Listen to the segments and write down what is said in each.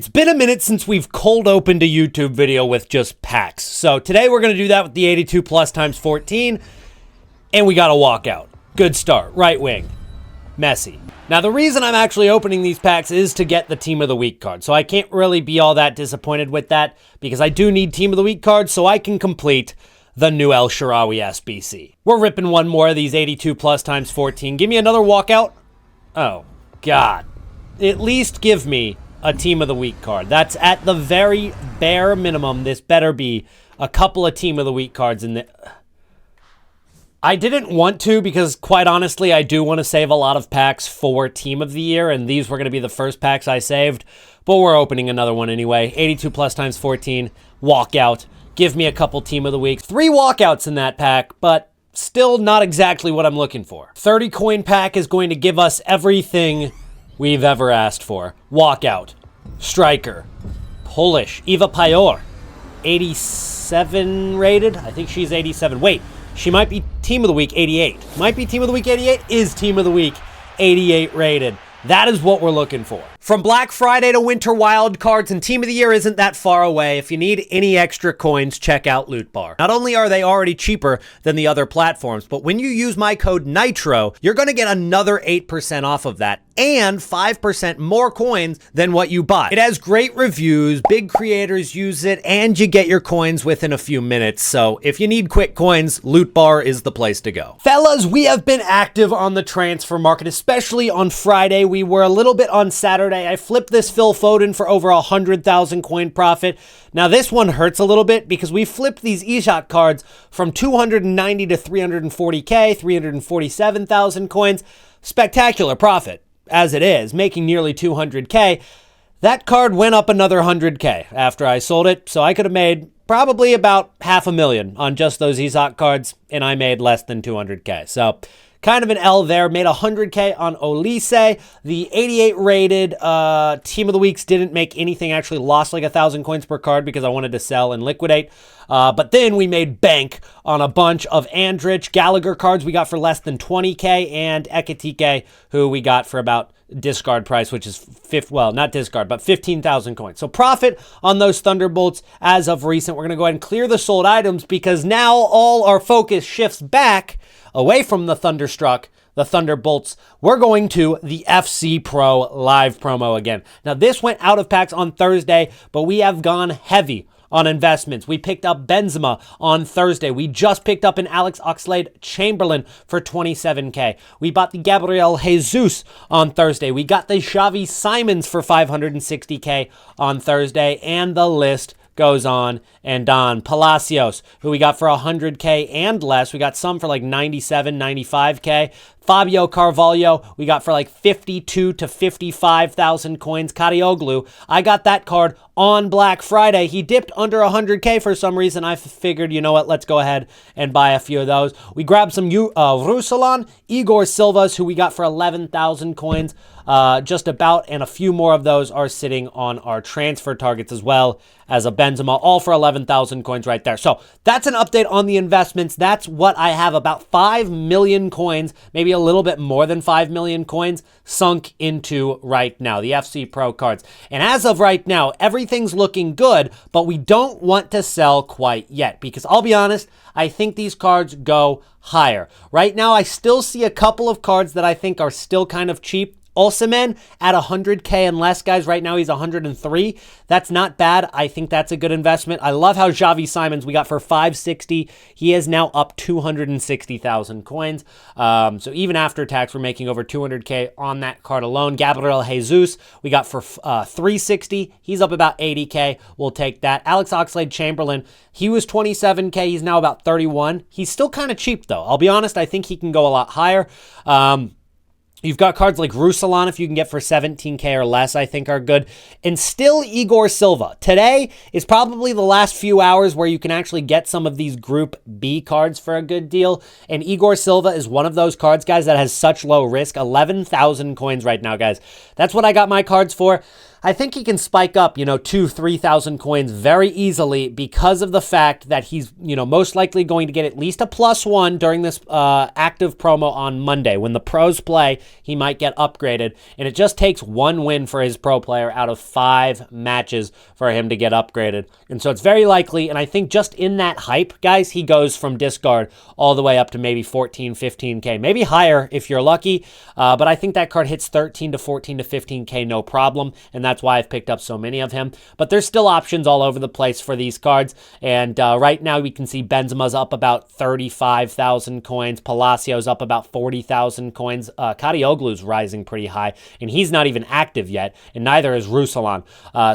It's been a minute since we've cold opened a YouTube video with just packs. So today we're going to do that with the 82 plus times 14. And we got a walkout. Good start. Right wing. Messi. Now the reason I'm actually opening these packs is to get the Team of the Week card. So I can't really be all that disappointed with that because I do need Team of the Week cards so I can complete the new El Shaarawy SBC. We're ripping one more of these 82 plus times 14. Give me another walkout. Oh, God. At least give me a Team of the Week card. That's at the very bare minimum. This better be a couple of Team of the Week cards in the... I didn't want to because, quite honestly, I do want to save a lot of packs for Team of the Year, and these were going to be the first packs I saved, but we're opening another one anyway. 82 plus times 14, walkout. Give me a couple Team of the Week. 3 walkouts in that pack, but still not exactly what I'm looking for. 30 coin pack is going to give us everything we've ever asked for. Walkout. Striker. Polish. Eva Pajor. 87 rated? I think she's 87. Wait. She might be Team of the Week 88. Might be Team of the Week 88. Is Team of the Week 88 rated. That is what we're looking for. From Black Friday to Winter Wild Cards, and Team of the Year isn't that far away. If you need any extra coins, check out Loot Bar. Not only are they already cheaper than the other platforms, but when you use my code NITRO, you're going to get another 8% off of that and 5% more coins than what you buy. It has great reviews, big creators use it, and you get your coins within a few minutes. So if you need quick coins, Loot Bar is the place to go. Fellas, we have been active on the transfer market, especially on Friday. We were a little bit on Saturday. I flipped this Phil Foden for over 100,000 coin profit. Now this one hurts a little bit because we flipped these eShot cards from 290 to 340K, 347,000 coins. Spectacular profit, as it is, making nearly 200K. That card went up another 100K after I sold it, so I could have made probably about $500,000 on just those eShot cards, and I made less than 200K. So kind of an L there. Made 100K on Olise. The 88 rated Team of the Weeks didn't make anything. Actually lost like 1,000 coins per card because I wanted to sell and liquidate. But then we made bank on a bunch of Andrich Gallagher cards we got for less than 20K, and Ekitike, who we got for about discard price, which is not discard, but 15,000 coins. So profit on those Thunderbolts as of recent. We're going to go ahead and clear the sold items because now all our focus shifts back away from the Thunderstruck, the Thunderbolts. We're going to the FC Pro live promo again. Now this went out of packs on Thursday, but we have gone heavy on investments. We picked up Benzema on Thursday. We just picked up an Alex Oxlade-Chamberlain for 27K. We bought the Gabriel Jesus on Thursday. We got the Xavi Simons for 560K on Thursday, and the list goes on and on. Palacios, who we got for 100K and less. We got some for like 97, 95K. Fabio Carvalho, we got for like 52 to 55,000 coins. Karioglu, I got that card on Black Friday. He dipped under 100K for some reason. I figured, you know what, let's go ahead and buy a few of those. We grabbed some Ruslan, Igor Silvas, who we got for 11,000 coins, just about, and a few more of those are sitting on our transfer targets as well as a Benzema, all for 11,000 coins right there. So that's an update on the investments. That's what I have, about 5 million coins, maybe a little bit more than 5 million coins sunk into right now, the FC Pro cards. And as of right now, everything's looking good, but we don't want to sell quite yet because I'll be honest, I think these cards go higher. Right now, I still see a couple of cards that I think are still kind of cheap. Osimhen at 100K and less, guys. Right now he's 103. That's not bad. I think that's a good investment. I love how Xavi Simons we got for 560. He is now up 260,000 coins. So even after tax, we're making over 200K on that card alone. Gabriel Jesus we got for 360. He's up about 80K. We'll take that. Alex Oxlade-Chamberlain, he was 27K. He's now about 31. He's still kind of cheap though. I'll be honest. I think he can go a lot higher. You've got cards like Ruslan, if you can get for 17K or less, I think are good. And still Igor Silva. Today is probably the last few hours where you can actually get some of these Group B cards for a good deal. And Igor Silva is one of those cards, guys, that has such low risk. 11,000 coins right now, guys. That's what I got my cards for. I think he can spike up, 2,000-3,000 coins very easily because of the fact that he's, most likely going to get at least a +1 during this active promo on Monday. When the pros play, he might get upgraded, and it just takes one win for his pro player out of 5 matches for him to get upgraded. And so it's very likely, and I think just in that hype, guys, he goes from discard all the way up to maybe 14, 15K, maybe higher if you're lucky, but I think that card hits 13 to 14 to 15K no problem, and that's why I've picked up so many of him. But there's still options all over the place for these cards, and right now we can see Benzema's up about 35,000 coins, Palacios up about 40,000 coins, Kadioglu's rising pretty high, and he's not even active yet, and neither is Ruslan.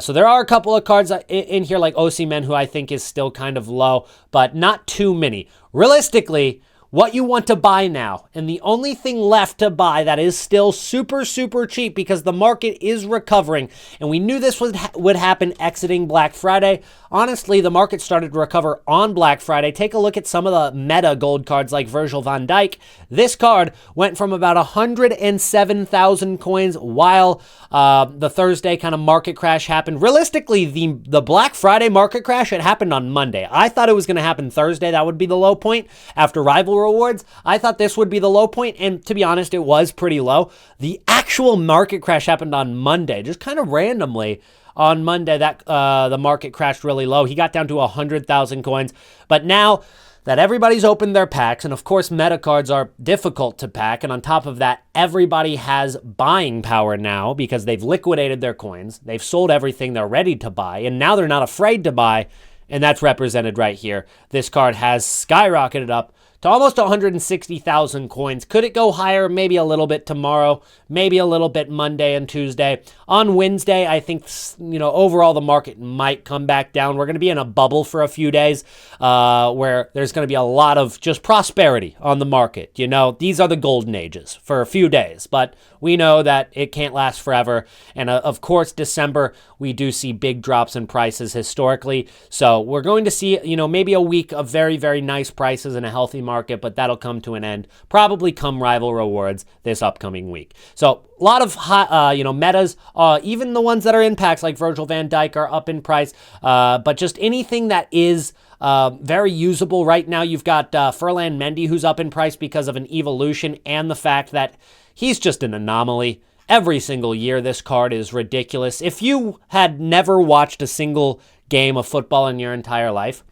So there are a couple of cards in here like Osimhen, who I think is still kind of low, but not too many. Realistically, what you want to buy now, and the only thing left to buy that is still super, super cheap because the market is recovering, and we knew this would happen exiting Black Friday. Honestly, the market started to recover on Black Friday. Take a look at some of the meta gold cards like Virgil van Dijk. This card went from about 107,000 coins while the Thursday kind of market crash happened. Realistically, the Black Friday market crash, it happened on Monday. I thought it was going to happen Thursday. That would be the low point after rival rewards. I thought this would be the low point, and to be honest, it was pretty low. The actual market crash happened on Monday, just kind of randomly. On Monday, that the market crashed really low. He got down to 100,000 coins. But now that everybody's opened their packs, and of course meta cards are difficult to pack, and on top of that, everybody has buying power now because they've liquidated their coins. They've sold everything they're ready to buy, and now they're not afraid to buy, and that's represented right here. This card has skyrocketed up to almost 160,000 coins. Could it go higher? Maybe a little bit tomorrow, maybe a little bit Monday and Tuesday. On Wednesday, I think, overall the market might come back down. We're going to be in a bubble for a few days where there's going to be a lot of just prosperity on the market. These are the golden ages for a few days, but we know that it can't last forever. And of course, December, we do see big drops in prices historically. So we're going to see, maybe a week of very, very nice prices in a healthy market, but that'll come to an end probably come rival rewards this upcoming week. So a lot of hot, metas, even the ones that are in packs like Virgil van Dijk are up in price, but just anything that is very usable right now. You've got Ferland Mendy, who's up in price because of an evolution and the fact that he's just an anomaly. Every single year, this card is ridiculous. If you had never watched a single game of football in your entire life,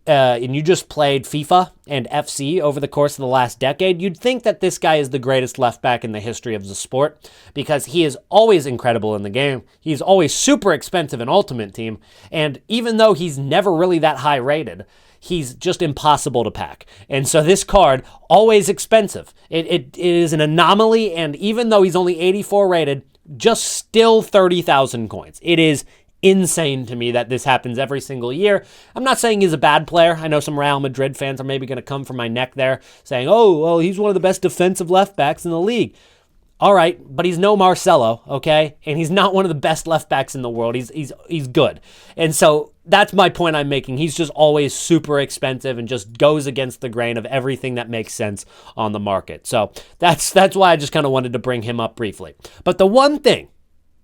and you just played FIFA and FC over the course of the last decade, you'd think that this guy is the greatest left back in the history of the sport because he is always incredible in the game. He's always super expensive in Ultimate Team, and even though he's never really that high rated, he's just impossible to pack. And so this card, always expensive. It is an anomaly, and even though he's only 84 rated, just still 30,000 coins. It is insane to me that this happens every single year. I'm not saying he's a bad player. I know some Real Madrid fans are maybe going to come for my neck there saying, oh, well, he's one of the best defensive left backs in the league. All right, but he's no Marcelo, okay? And he's not one of the best left backs in the world. He's good. And so that's my point I'm making. He's just always super expensive and just goes against the grain of everything that makes sense on the market. So that's why I just kind of wanted to bring him up briefly. But the one thing,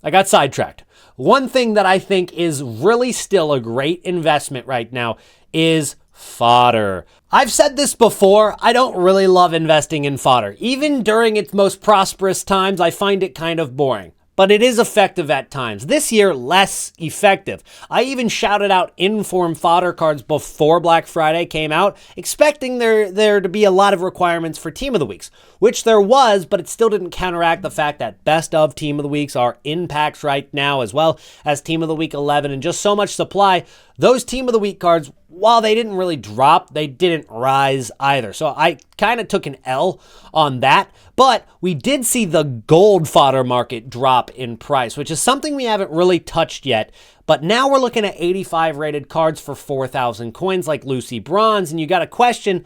I got sidetracked. One thing that I think is really still a great investment right now is Fodder. I've said this before, I don't really love investing in Fodder. Even during its most prosperous times, I find it kind of boring. But it is effective at times. This year, less effective. I even shouted out inform Fodder cards before Black Friday came out, expecting there to be a lot of requirements for Team of the Weeks, which there was, but it still didn't counteract the fact that best of Team of the Weeks are in packs right now, as well as Team of the Week 11, and just so much supply. Those Team of the Week cards, while they didn't really drop, they didn't rise either. So I kind of took an L on that. But we did see the gold fodder market drop in price, which is something we haven't really touched yet. But now we're looking at 85 rated cards for 4,000 coins like Lucy Bronze. And you got to question,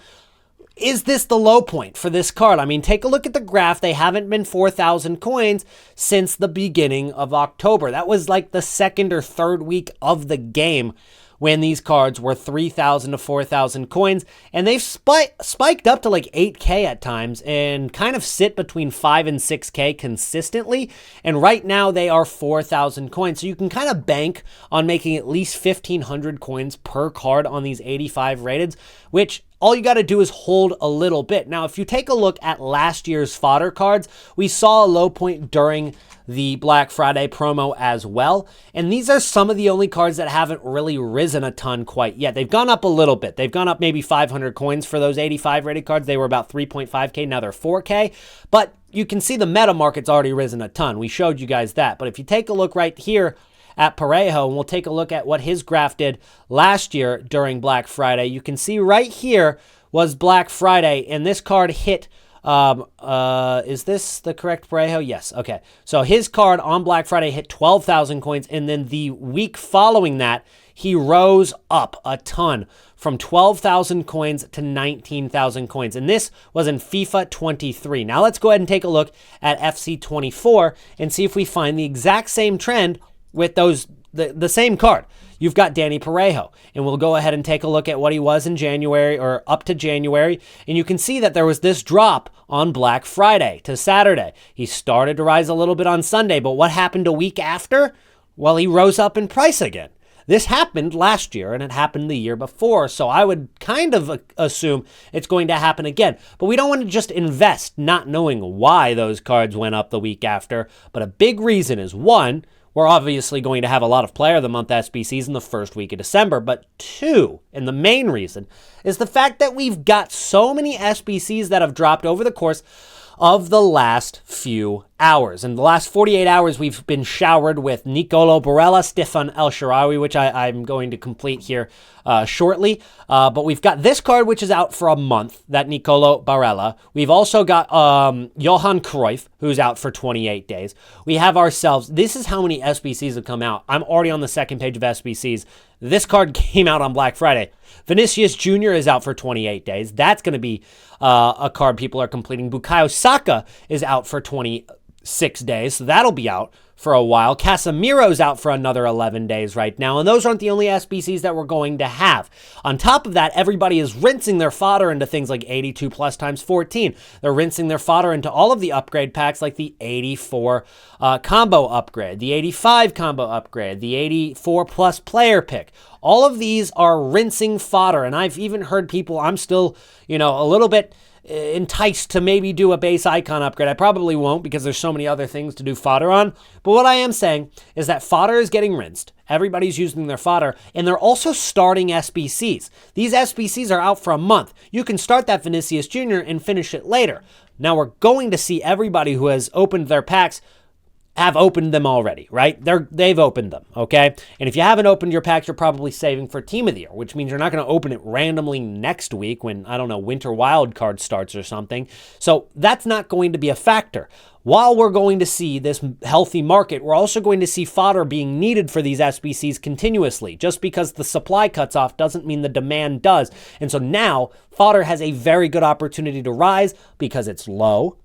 is this the low point for this card? I mean, take a look at the graph. They haven't been 4,000 coins since the beginning of October. That was like the second or third week of the game when these cards were 3,000 to 4,000 coins, and they've spiked up to like 8K at times and kind of sit between 5 and 6K consistently, and right now they are 4,000 coins. So you can kind of bank on making at least 1,500 coins per card on these 85 rateds, which all you got to do is hold a little bit. Now, if you take a look at last year's fodder cards, we saw a low point during the Black Friday promo as well. And these are some of the only cards that haven't really risen a ton quite yet. They've gone up a little bit. They've gone up maybe 500 coins for those 85 rated cards. They were about 3.5K. Now they're 4K. But you can see the meta market's already risen a ton. We showed you guys that. But if you take a look right here at Parejo, and we'll take a look at what his graph did last year during Black Friday, you can see right here was Black Friday, and this card hit, is this the correct Parejo? Yes, okay. So his card on Black Friday hit 12,000 coins, and then the week following that, he rose up a ton from 12,000 coins to 19,000 coins. And this was in FIFA 23. Now let's go ahead and take a look at FC 24 and see if we find the exact same trend with the same card. You've got Danny Parejo, and we'll go ahead and take a look at what he was in January, or up to January, and you can see that there was this drop on Black Friday to Saturday. He started to rise a little bit on Sunday, but what happened a week after? Well, he rose up in price again. This happened last year, and it happened the year before, so I would kind of assume it's going to happen again. But we don't want to just invest not knowing why those cards went up the week after, but a big reason is, one, we're obviously going to have a lot of Player of the Month SBCs in the first week of December, but two, and the main reason, is the fact that we've got so many SBCs that have dropped over the course of the last few hours. In the last 48 hours, we've been showered with Nicolo Barella, Stefan El Shaarawy, which I'm going to complete here shortly. But we've got this card, which is out for a month, that Nicolo Barella. We've also got Johan Cruyff, who's out for 28 days. We have ourselves, this is how many SBCs have come out. I'm already on the second page of SBCs. This card came out on Black Friday. Vinicius Jr. is out for 28 days. That's going to be a card people are completing. Bukayo Saka is out for 26 days, so that'll be out for a while. Casemiro's out for another 11 days right now, and those aren't the only SBCs that we're going to have. On top of that, everybody is rinsing their fodder into things like 82 plus times 14. They're rinsing their fodder into all of the upgrade packs like the 84 combo upgrade, the 85 combo upgrade, the 84 plus player pick. All of these are rinsing fodder, and I've even heard people, I'm still, a little bit enticed to maybe do a base icon upgrade. I probably won't because there's so many other things to do fodder on. But what I am saying is that fodder is getting rinsed. Everybody's using their fodder, and they're also starting SBCs. These SBCs are out for a month. You can start that Vinicius Jr. and finish it later. Now we're going to see everybody who has opened their packs have opened them already, right? They've opened them, okay? And if you haven't opened your packs, you're probably saving for Team of the Year, which means you're not going to open it randomly next week when, I don't know, Winter Wildcard starts or something. So that's not going to be a factor. While we're going to see this healthy market, we're also going to see fodder being needed for these SBCs continuously. Just because the supply cuts off doesn't mean the demand does. And so now, fodder has a very good opportunity to rise because it's low.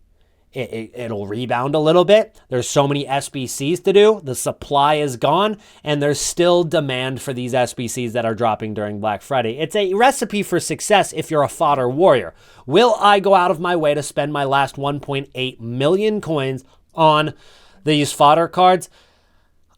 It'll rebound a little bit. There's so many SBCs to do. The supply is gone, and there's still demand for these SBCs that are dropping during Black Friday. It's a recipe for success if you're a fodder warrior. Will I go out of my way to spend my last 1.8 million coins on these fodder cards?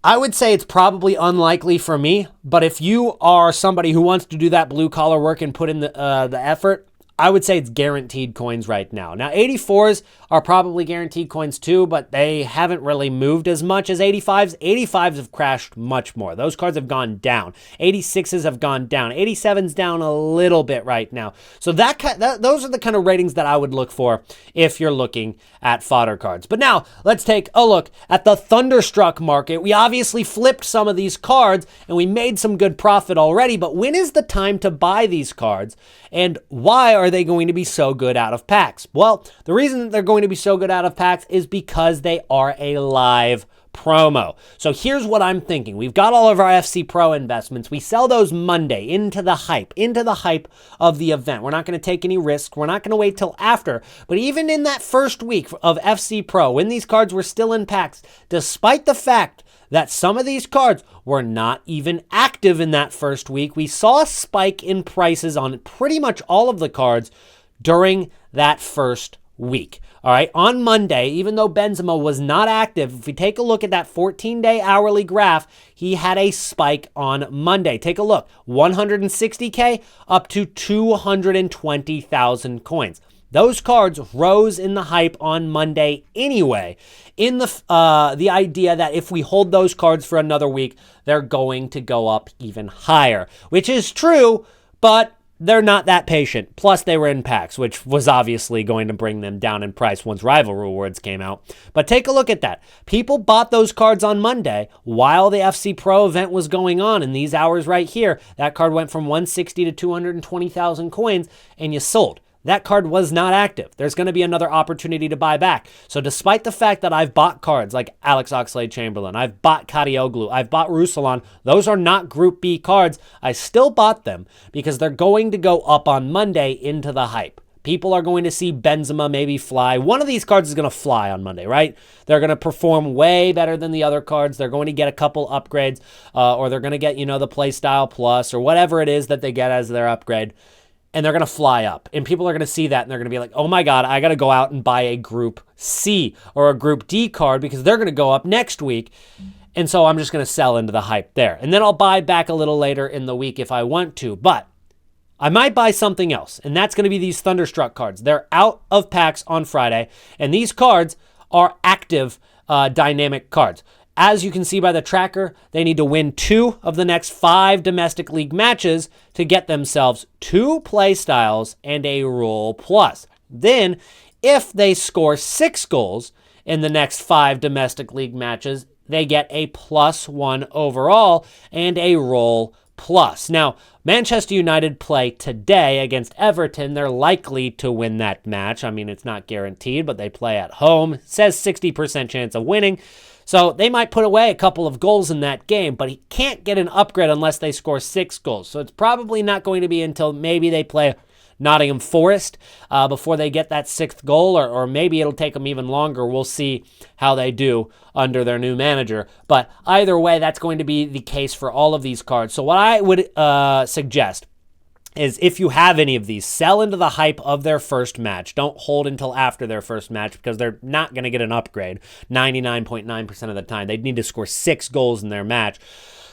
I would say it's probably unlikely for me, but if you are somebody who wants to do that blue-collar work and put in the effort, I would say it's guaranteed coins right now. Now, 84s are probably guaranteed coins too, but they haven't really moved as much as 85s. 85s have crashed much more. Those cards have gone down. 86s have gone down. 87s down a little bit right now. So those are the kind of ratings that I would look for if you're looking at fodder cards. But now, let's take a look at the Thunderstruck market. We obviously flipped some of these cards, and we made some good profit already, but when is the time to buy these cards, and why are they going to be so good out of packs? Well, the reason they're going to be so good out of packs is because they are a live promo. So here's what I'm thinking. We've got all of our FC Pro investments. We sell those Monday into the hype of the event. We're not going to take any risk. We're not going to wait till after. But even in that first week of FC Pro, when these cards were still in packs, despite the fact that some of these cards were not even active in that first week, we saw a spike in prices on pretty much all of the cards during that first week. All right, on Monday, even though Benzema was not active, if we take a look at that 14-day hourly graph, he had a spike on Monday. Take a look, 160K up to 220,000 coins. Those cards rose in the hype on Monday anyway, in the idea that if we hold those cards for another week, they're going to go up even higher, which is true, but they're not that patient. Plus, they were in packs, which was obviously going to bring them down in price once Rival Rewards came out. But take a look at that. People bought those cards on Monday while the FC Pro event was going on. In these hours right here, that card went from 160 to 220,000 coins, and you sold. That card was not active. There's going to be another opportunity to buy back. So despite the fact that I've bought cards like Alex Oxlade-Chamberlain, I've bought Kadioglu, I've bought Ruslan, those are not Group B cards. I still bought them because they're going to go up on Monday into the hype. People are going to see Benzema maybe fly. One of these cards is going to fly on Monday, right? They're going to perform way better than the other cards. They're going to get a couple upgrades, or they're going to get, the Playstyle Plus or whatever it is that they get as their upgrade. And they're going to fly up. And people are going to see that, and they're going to be like, oh my God, I got to go out and buy a Group C or a Group D card because they're going to go up next week. And so I'm just going to sell into the hype there. And then I'll buy back a little later in the week if I want to. But I might buy something else, and that's going to be these Thunderstruck cards. They're out of packs on Friday, and these cards are active dynamic cards. As you can see by the tracker, they need to win 2 of the next 5 domestic league matches to get themselves 2 play styles and a Roll Plus. Then, if they score 6 goals in the next 5 domestic league matches, they get a +1 overall and a Roll Plus. Now, Manchester United play today against Everton. They're likely to win that match. I mean, it's not guaranteed, but they play at home. It says 60% chance of winning. So they might put away a couple of goals in that game, but he can't get an upgrade unless they score 6 goals. So it's probably not going to be until maybe they play Nottingham Forest before they get that 6th goal, or maybe it'll take them even longer. We'll see how they do under their new manager. But either way, that's going to be the case for all of these cards. So what I would suggest is if you have any of these, sell into the hype of their first match. Don't hold until after their first match because they're not going to get an upgrade 99.9% of the time. They'd need to score 6 goals in their match.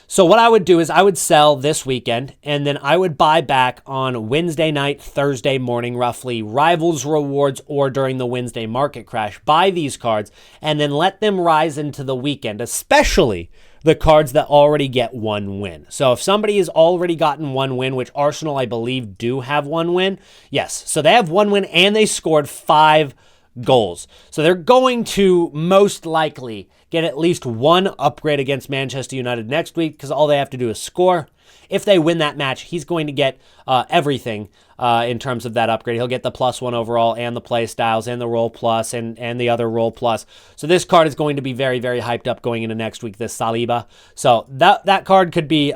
So what I would do is I would sell this weekend, and then I would buy back on Wednesday night, Thursday morning, roughly, Rivals Rewards or during the Wednesday market crash. Buy these cards and then let them rise into the weekend, especially the cards that already get 1 win. So if somebody has already gotten 1 win, which Arsenal, I believe, do have 1 win, yes. So they have 1 win and they scored 5 goals. So they're going to most likely get at least 1 upgrade against Manchester United next week because all they have to do is score. If they win that match, he's going to get everything in terms of that upgrade. He'll get the +1 overall and the play styles and the Roll Plus and the other Roll Plus. So this card is going to be very, very hyped up going into next week, this Saliba. So that card could be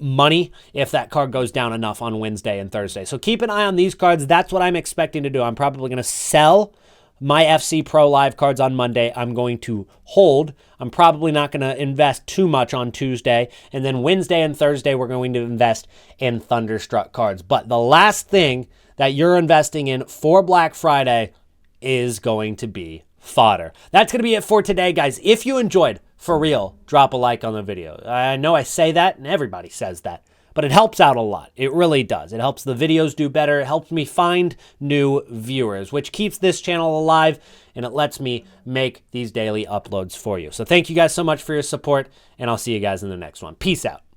money if that card goes down enough on Wednesday and Thursday. So keep an eye on these cards. That's what I'm expecting to do. I'm probably going to sell my FC Pro Live cards on Monday. I'm going to hold. I'm probably not going to invest too much on Tuesday. And then Wednesday and Thursday, we're going to invest in Thunderstruck cards. But the last thing that you're investing in for Black Friday is going to be Fodder. That's going to be it for today, guys. If you enjoyed, for real, drop a like on the video. I know I say that, and everybody says that, but it helps out a lot. It really does. It helps the videos do better. It helps me find new viewers, which keeps this channel alive, and it lets me make these daily uploads for you. So thank you guys so much for your support, and I'll see you guys in the next one. Peace out.